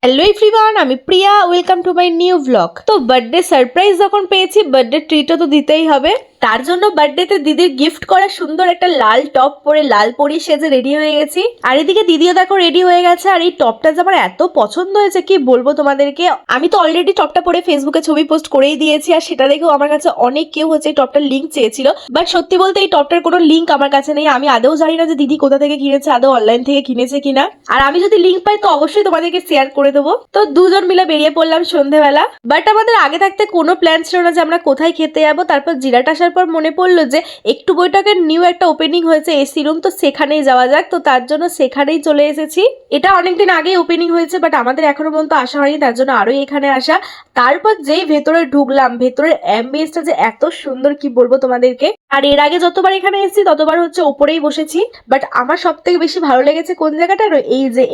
Hello everyone, আমি Priya. Welcome to my new blog. তো birthday surprise যখন পেয়েছি, বার্থডে ট্রিটও তো দিতেই হবে। তার জন্য বার্থডেতে দিদির গিফট করা সুন্দর একটা লাল টপ পরে লাল পরি সেজে রেডি হয়ে গেছি। আর এদিকে দিদিও দেখো রেডি হয়ে গেছে। আর এই টপটা যে আমার এত পছন্দ হয়েছে কি বলবো তোমাদেরকে। আমি তো অলরেডি টপটা পরে ফেসবুকে ছবি পোস্ট করেই দিয়েছি, আর সেটা দেখেও আমার কাছে অনেক কেউ হচ্ছে এই টপটার লিঙ্ক চেয়েছিল। বাট সত্যি বলতে এই টপটার কোনো লিঙ্ক আমার কাছে নেই। আমি আদৌ জানি না যে দিদি কোথা থেকে কিনেছে, আদৌ অনলাইন থেকে কিনেছে কিনা। আর আমি যদি লিঙ্ক পাই তো অবশ্যই তোমাদেরকে শেয়ার করে দেবো। তো দুজন মিলে বেরিয়ে পড়লাম সন্ধ্যেবেলা। বাট আমাদের আগে থাকতে কোনো প্ল্যান ছিল না যে আমরা কোথায় খেতে যাবো। তারপর জিরাট আসার পর মনে পড়লো যে একটু বৈঠকের নিউ একটা ওপেনিং হয়েছে এসি রুম, তো সেখানেই যাওয়া যাক। তো তার জন্য সেখানেই চলে এসেছি। এটা অনেকদিন আগেই ওপেনিং হয়েছে, বাট আমাদের এখনো পর্যন্ত আসা হয়নি, তার জন্য আরোই এখানে আসা। তারপর যেই ভেতরে ঢুকলাম, ভেতরের অ্যাম্বিয়েন্সটা যে এত সুন্দর কি বলবো তোমাদেরকে। আর এর আগে যতবার এখানে এসেছি ততবার হচ্ছে ওপরেই বসেছি। বাট আমার সব থেকে বেশি ভালো লেগেছে কোন জায়গাটা,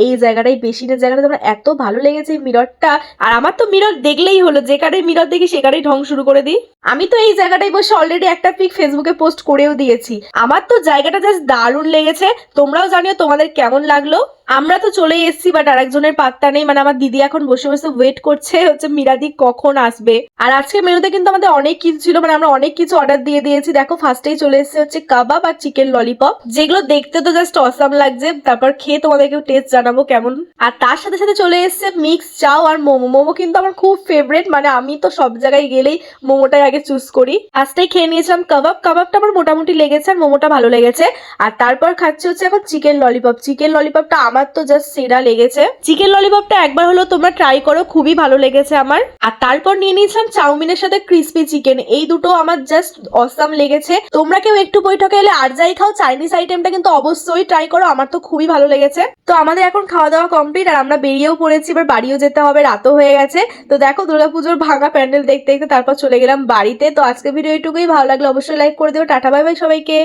এই জায়গাটাই বেশি না, জায়গাটা আমার এত ভালো লেগেছে মিররটা। আর আমার তো মিরর দেখলেই হলো, যেখানে মিরর দেখি সেখানেই ঢং শুরু করে দিই। আমি তো এই জায়গাটায় বসে অলরেডি একটা পিক ফেসবুকে পোস্ট করেও দিয়েছি। আমার তো জায়গাটা জাস্ট দারুণ লেগেছে। তোমরাও জানিও তোমাদের কেমন লাগলো। আমরা তো চলে এসেছি, বাট আরেকজনের পাত্তা নেই। মানে আমার দিদি এখন বসে বসে ওয়েট করছে হচ্ছে মিরাদি কখন আসবে। আর আজকে মেনুতে কিন্তু আমাদের অনেক কিছু ছিল, মানে আমরা অনেক কিছু অর্ডার দিয়ে দিয়েছি। দেখো ফার্স্টেই চলে এসেছে হচ্ছে কাবাব আর চিকেন ললিপপ, যেগুলো দেখতে তো জাস্ট অসাম লাগছে। তারপর খেয়ে তোমাদেরকে টেস্ট জানাবো কেমন। আর তার সাথে সাথে চলে এসেছে মিক্স চাও আর মোমো। মোমো কিন্তু আমার খুব ফেভারিট, মানে আমি তো সব জায়গায় গেলেই মোমোটাই আগে চুজ করি। ফার্স্টেই খেয়ে নিয়েছিলাম কাবাব। কাবাবটা আমার মোটামুটি লেগেছে, আর মোমোটা ভালো লেগেছে। আর তারপর খাচ্ছে হচ্ছে এখন চিকেন ললিপপ। চিকেন ললিপপটা আমার তো জাস্ট সেরা লেগেছে। চিকেন ললিপপটা একবার হলো তোমরা ট্রাই করো, খুবই ভালো লেগেছে আমার। আর তারপর নিয়ে নিয়েছিলাম চাউমিনের সাথে ক্রিসপি চিকেন। এই দুটো আমার জাস্ট অসাম লেগেছে। তোমরা কেউ একটু বৈঠকে এলে আর যাই খাও, চাইনিজ আইটেমটা কিন্তু অবশ্যই ট্রাই করো, আমার তো খুবই ভালো লেগেছে। তো আমাদের এখন খাওয়া দাওয়া কমপ্লিট, আর আমরা বেরিয়েও পড়েছি। এবার বাড়িও যেতে হবে, রাতও হয়ে গেছে। তো দেখো দুর্গাপুজোর ভাঙা প্যান্ডেল দেখতে দেখতে তারপর চলে গেলাম বাড়িতে। তো আজকে ভিডিও এইটুকুই। ভালো লাগলে অবশ্যই লাইক করে দিও। টাটা বাই বাই সবাইকে।